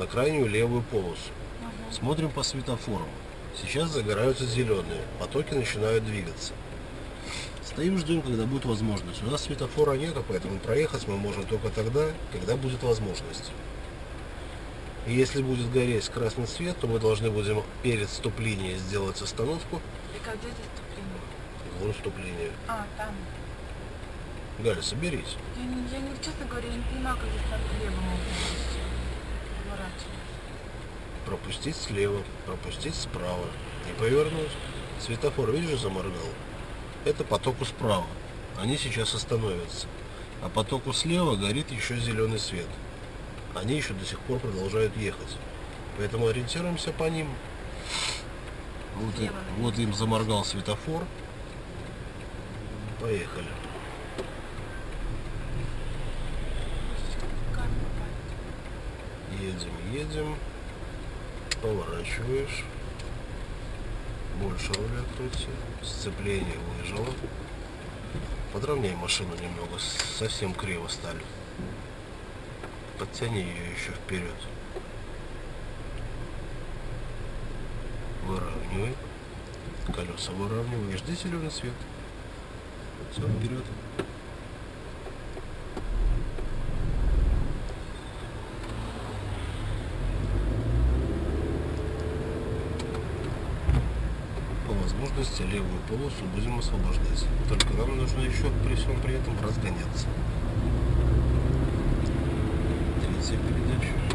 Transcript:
на крайнюю левую полосу. Смотрим по светофорам. Сейчас загораются зеленые, потоки начинают двигаться. Стоим, ждем, когда будет возможность. У нас светофора нету, поэтому проехать мы можем только тогда, когда будет возможность. И если будет гореть красный свет, то мы должны будем перед вступлением сделать остановку. И как где здесь вступление? Вон вступление. А, там. Галя, соберись. Честно говоря, я не понимаю, как здесь так влево можно поворачивать. Пропустить слева, пропустить справа. Не повернуть. Светофор, видишь, заморгал. Это потоку справа. Они сейчас остановятся. А потоку слева горит еще зеленый свет. Они еще до сих пор продолжают ехать. Поэтому ориентируемся по ним. Вот им заморгал светофор. Поехали. Едем. Поворачиваешь. Больше руля крути. Сцепление выжало. Подровняй машину немного. Совсем криво стали. Подтяни ее еще вперед. Выравнивай. Колеса выравнивай. Жди зеленый свет. Все, вперед. По возможности левую полосу будем освобождать. Только нам нужно еще при всем при этом разгоняться. Третья передача.